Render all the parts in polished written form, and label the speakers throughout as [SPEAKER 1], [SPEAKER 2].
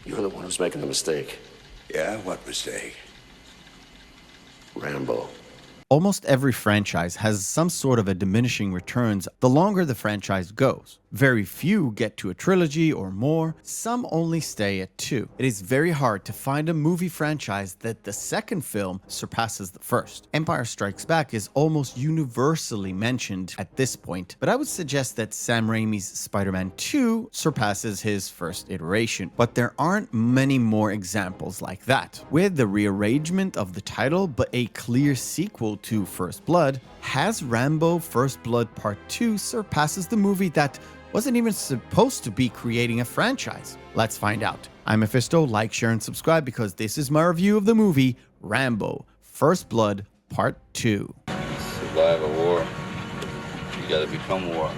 [SPEAKER 1] You're the one who's making the mistake.
[SPEAKER 2] Yeah, what mistake?
[SPEAKER 1] Rambo.
[SPEAKER 3] Almost every franchise has some sort of a diminishing returns the longer the franchise goes. Very few get to a trilogy or more, some only stay at 2. It is very hard to find a movie franchise that the second film surpasses the first. Empire Strikes Back is almost universally mentioned at this point, but I would suggest that Sam Raimi's Spider-Man 2 surpasses his first iteration. But there aren't many more examples like that. With the rearrangement of the title but a clear sequel to First Blood, has Rambo First Blood Part 2 surpasses the movie that wasn't even supposed to be creating a franchise? Let's find out. I'm Mephisto, like, share, and subscribe because this is my review of the movie Rambo First Blood Part 2.
[SPEAKER 4] Survive a war, you gotta become war.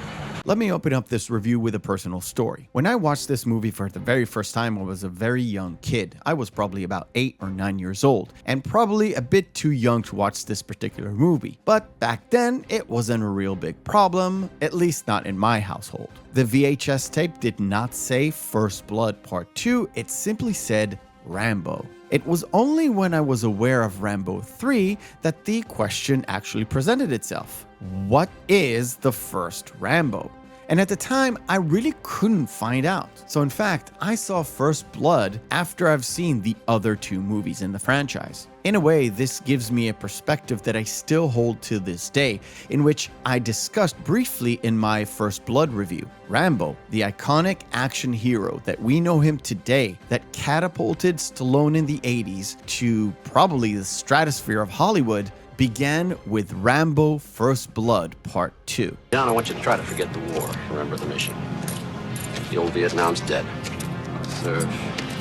[SPEAKER 3] Let me open up this review with a personal story. When I watched this movie for the very first time, I was a very young kid. I was probably about 8 or 9 years old, and probably a bit too young to watch this particular movie. But back then, it wasn't a real big problem, at least not in my household. The VHS tape did not say First Blood Part 2, it simply said Rambo. It was only when I was aware of Rambo 3 that the question actually presented itself. What is the first Rambo? And at the time, I really couldn't find out. So in fact, I saw First Blood after I've seen the other 2 movies in the franchise. In a way, this gives me a perspective that I still hold to this day, in which I discussed briefly in my First Blood review. Rambo, the iconic action hero that we know him today, that catapulted Stallone in the 80s to probably the stratosphere of Hollywood, began with Rambo First Blood Part 2.
[SPEAKER 1] John, I want you to try to forget the war. Remember the mission. The old Vietnam's dead.
[SPEAKER 4] Sir,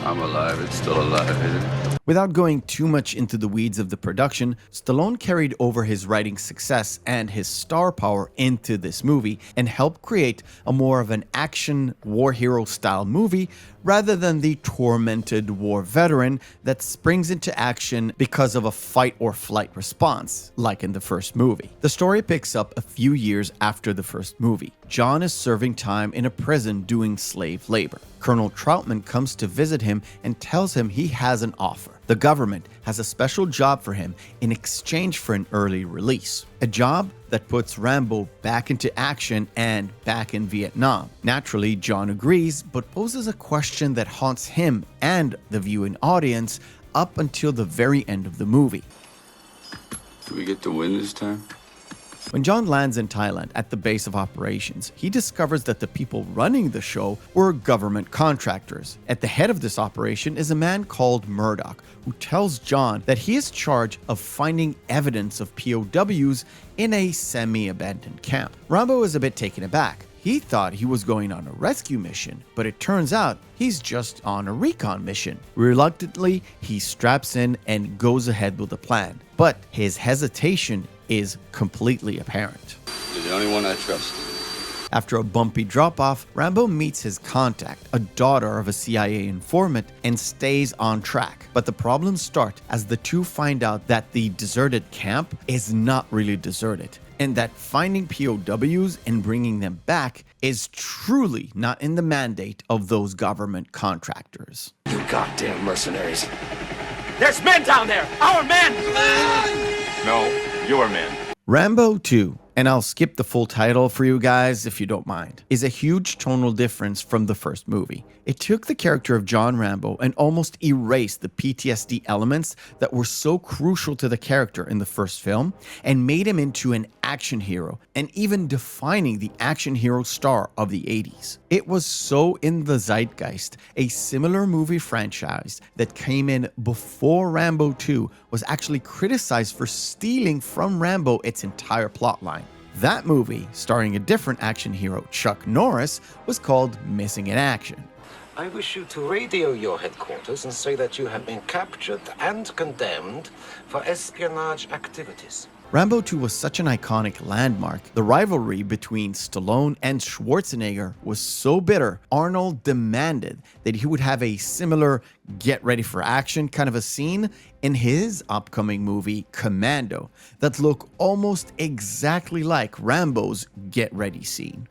[SPEAKER 4] I'm alive. It's still alive, isn't it?
[SPEAKER 3] Without going too much into the weeds of the production, Stallone carried over his writing success and his star power into this movie and helped create a more of an action war hero style movie rather than the tormented war veteran that springs into action because of a fight or flight response, like in the first movie. The story picks up a few years after the first movie. John is serving time in a prison doing slave labor. Colonel Troutman comes to visit him and tells him he has an offer. The government has a special job for him in exchange for an early release. A job that puts Rambo back into action and back in Vietnam. Naturally, John agrees, but poses a question that haunts him and the viewing audience up until the very end of the movie.
[SPEAKER 4] Do we get to win this time?
[SPEAKER 3] When John lands in Thailand at the base of operations, he discovers that the people running the show were government contractors. At the head of this operation is a man called Murdoch, who tells John that he is charged of finding evidence of POWs in a semi-abandoned camp. Rambo is a bit taken aback. He thought he was going on a rescue mission, but it turns out he's just on a recon mission. Reluctantly, he straps in and goes ahead with the plan. But his hesitation is completely apparent.
[SPEAKER 4] You're the only one I trust.
[SPEAKER 3] After a bumpy drop-off, Rambo meets his contact, a daughter of a CIA informant, and stays on track. But the problems start as the two find out that the deserted camp is not really deserted, and that finding POWs and bringing them back is truly not in the mandate of those government contractors.
[SPEAKER 1] You goddamn mercenaries.
[SPEAKER 5] There's men down there! Our men!
[SPEAKER 6] No, your men.
[SPEAKER 3] Rambo 2, and I'll skip the full title for you guys if you don't mind, is a huge tonal difference from the first movie. It took the character of John Rambo and almost erased the PTSD elements that were so crucial to the character in the first film and made him into an action hero and even defining the action hero star of the 80s. It was so in the zeitgeist, a similar movie franchise that came in before Rambo 2 was actually criticized for stealing from Rambo its entire plotline. That movie, starring a different action hero, Chuck Norris, was called Missing in Action.
[SPEAKER 7] I wish you to radio your headquarters and say that you have been captured and condemned for espionage activities.
[SPEAKER 3] Rambo 2 was such an iconic landmark. The rivalry between Stallone and Schwarzenegger was so bitter, Arnold demanded that he would have a similar get ready for action kind of a scene in his upcoming movie Commando that looked almost exactly like Rambo's get ready scene.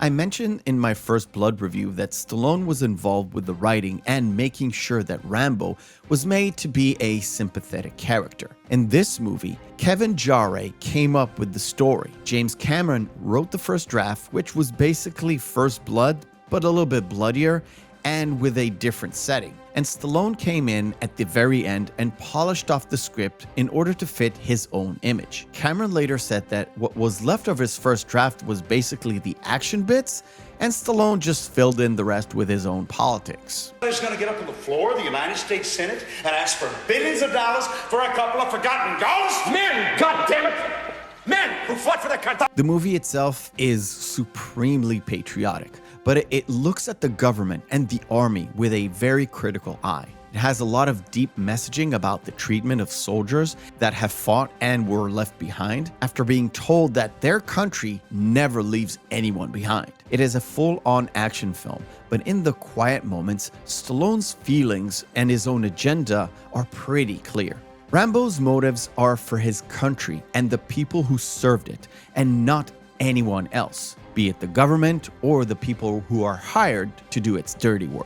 [SPEAKER 3] I mentioned in my First Blood review that Stallone was involved with the writing and making sure that Rambo was made to be a sympathetic character. In this movie, Kevin Jarre came up with the story. James Cameron wrote the first draft, which was basically First Blood, but a little bit bloodier and with a different setting. And Stallone came in at the very end and polished off the script in order to fit his own image. Cameron later said that what was left of his first draft was basically the action bits, and Stallone just filled in the rest with his own politics.
[SPEAKER 8] He's going to get up on the floor of the United States Senate and ask for billions of dollars for a couple of forgotten ghosts?
[SPEAKER 5] Men, goddammit! Men who fought for their country!
[SPEAKER 3] The movie itself is supremely patriotic, but it looks at the government and the army with a very critical eye. It has a lot of deep messaging about the treatment of soldiers that have fought and were left behind after being told that their country never leaves anyone behind. It is a full-on action film, but in the quiet moments, Stallone's feelings and his own agenda are pretty clear. Rambo's motives are for his country and the people who served it, and not anyone else, be it the government or the people who are hired to do its dirty work.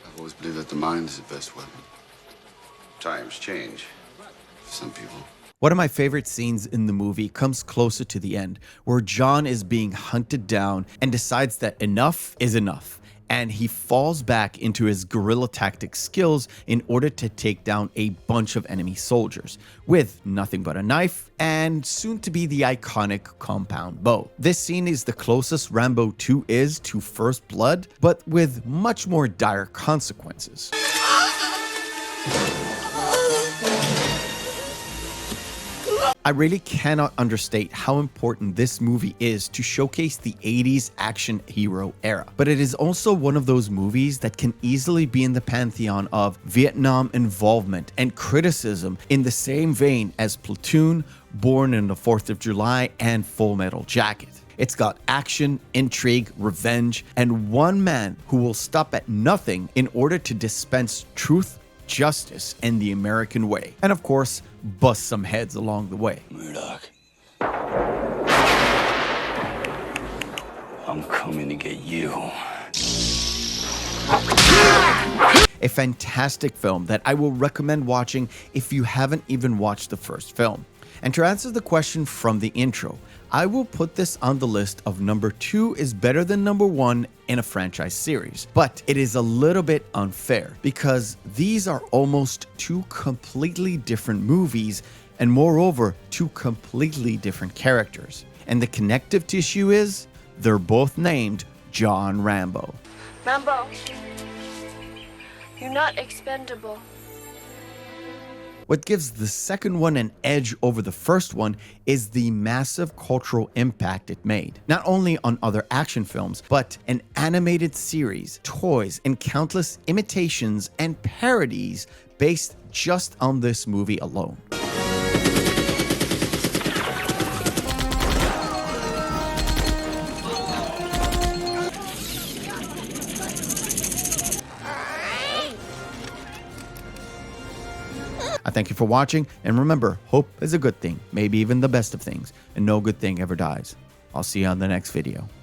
[SPEAKER 4] I've always believed that the mind is the best weapon. Times change for some people.
[SPEAKER 3] One of my favorite scenes in the movie comes closer to the end, where John is being hunted down and decides that enough is enough, and he falls back into his guerrilla tactic skills in order to take down a bunch of enemy soldiers with nothing but a knife and soon to be the iconic compound bow. This scene is the closest Rambo 2 is to First Blood, but with much more dire consequences. I really cannot understate how important this movie is to showcase the 80s action hero era, but it is also one of those movies that can easily be in the pantheon of Vietnam involvement and criticism in the same vein as Platoon, Born on the 4th of July, and Full Metal Jacket. It's got action, intrigue, revenge, and one man who will stop at nothing in order to dispense truth, justice, and the American way. And of course, bust some heads along the way.
[SPEAKER 2] Murdoch. I'm coming to get you.
[SPEAKER 3] A fantastic film that I will recommend watching if you haven't even watched the first film. And to answer the question from the intro, I will put this on the list of number 2 is better than number 1 in a franchise series. But it is a little bit unfair because these are almost 2 completely different movies and moreover 2 completely different characters. And the connective tissue is they're both named John Rambo.
[SPEAKER 9] Rambo, you're not expendable.
[SPEAKER 3] What gives the second one an edge over the first one is the massive cultural impact it made, not only on other action films, but an animated series, toys, and countless imitations and parodies based just on this movie alone. I thank you for watching, and remember, hope is a good thing, maybe even the best of things, and no good thing ever dies. I'll see you on the next video.